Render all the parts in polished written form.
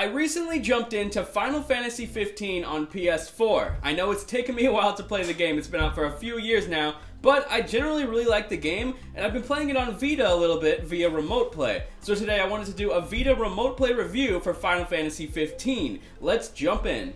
I recently jumped into Final Fantasy 15 on PS4. I know it's taken me a while to play the game, it's been out for a few years now, but I generally really like the game, and I've been playing it on Vita a little bit via remote play. So today I wanted to do a Vita remote play review for Final Fantasy 15. Let's jump in.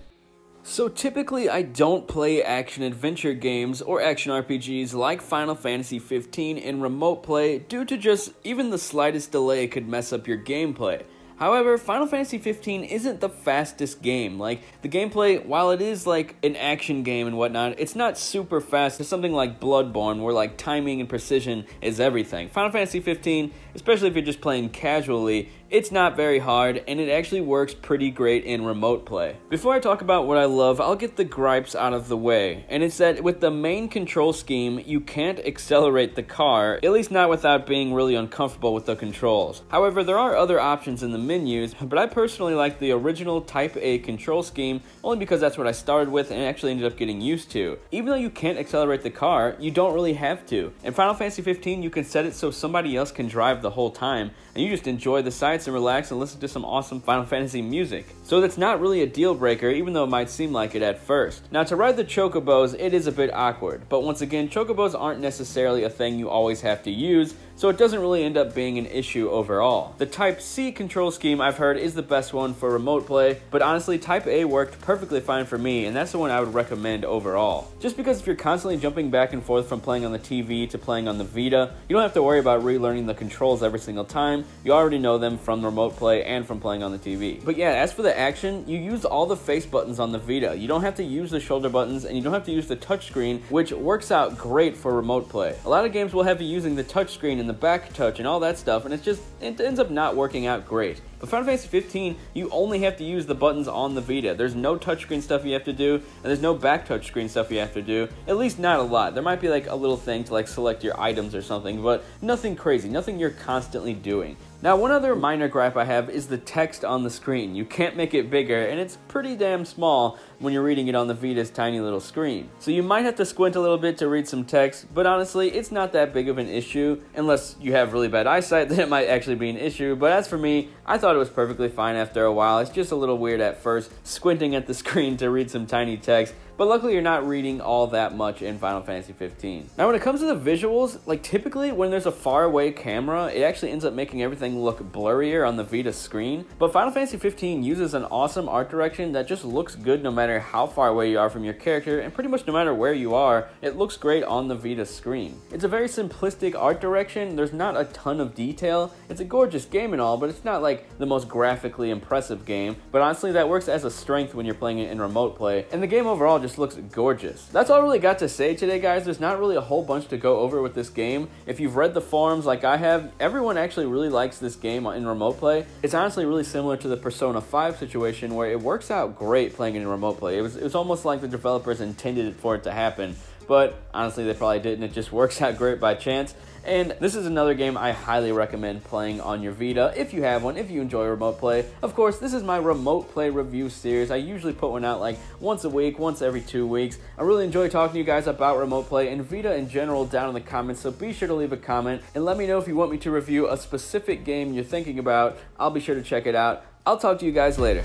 So typically I don't play action-adventure games or action RPGs like Final Fantasy 15 in remote play due to just even the slightest delay could mess up your gameplay. However, Final Fantasy 15 isn't the fastest game. Like, the gameplay, while it is like an action game and whatnot, it's not super fast. It's something like Bloodborne, where like timing and precision is everything. Final Fantasy 15, especially if you're just playing casually, it's not very hard, and it actually works pretty great in remote play. Before I talk about what I love, I'll get the gripes out of the way, and it's that with the main control scheme, you can't accelerate the car, at least not without being really uncomfortable with the controls. However, there are other options in the menus, but I personally like the original Type A control scheme, only because that's what I started with and actually ended up getting used to. Even though you can't accelerate the car, you don't really have to. In Final Fantasy 15, you can set it so somebody else can drive the whole time, and you just enjoy the sights and relax and listen to some awesome Final Fantasy music. So that's not really a deal breaker, even though it might seem like it at first. Now, to ride the chocobos, it is a bit awkward, but once again, chocobos aren't necessarily a thing you always have to use, so it doesn't really end up being an issue overall. The Type C control scheme, I've heard, is the best one for remote play, but honestly, Type A worked perfectly fine for me, and that's the one I would recommend overall. Just because if you're constantly jumping back and forth from playing on the TV to playing on the Vita, you don't have to worry about relearning the controls every single time. You already know them from remote play and from playing on the TV. But yeah, as for the action, you use all the face buttons on the Vita. You don't have to use the shoulder buttons, and you don't have to use the touchscreen, which works out great for remote play. A lot of games will have you using the touchscreen and the back touch and all that stuff, and it ends up not working out great. But Final Fantasy 15, you only have to use the buttons on the Vita. There's no touchscreen stuff you have to do, and there's no back touchscreen stuff you have to do. At least not a lot. There might be like a little thing to like select your items or something, but nothing crazy, nothing you're constantly doing. Now, one other minor gripe I have is the text on the screen. You can't make it bigger, and it's pretty damn small when you're reading it on the Vita's tiny little screen. So you might have to squint a little bit to read some text, but honestly, it's not that big of an issue. Unless you have really bad eyesight, then it might actually be an issue. But as for me, I thought it was perfectly fine after a while. It's just a little weird at first, squinting at the screen to read some tiny text. But luckily you're not reading all that much in Final Fantasy 15. Now when it comes to the visuals, like typically when there's a far away camera, it actually ends up making everything look blurrier on the Vita screen. But Final Fantasy 15 uses an awesome art direction that just looks good no matter how far away you are from your character, and pretty much no matter where you are, it looks great on the Vita screen. It's a very simplistic art direction, there's not a ton of detail. It's a gorgeous game and all, but it's not like the most graphically impressive game. But honestly, that works as a strength when you're playing it in remote play, and the game overall just looks gorgeous. That's all I really got to say today, guys. There's not really a whole bunch to go over with this game. If you've read the forums like I have, everyone actually really likes this game in remote play. It's honestly really similar to the Persona 5 situation where it works out great playing it in remote play. It was almost like the developers intended it for it to happen, but honestly they probably didn't. It just works out great by chance. And this is another game I highly recommend playing on your Vita if you have one, if you enjoy remote play. Of course, this is my remote play review series. I usually put one out like once a week, once every 2 weeks. I really enjoy talking to you guys about remote play and Vita in general down in the comments, so be sure to leave a comment and let me know if you want me to review a specific game you're thinking about. I'll be sure to check it out. I'll talk to you guys later.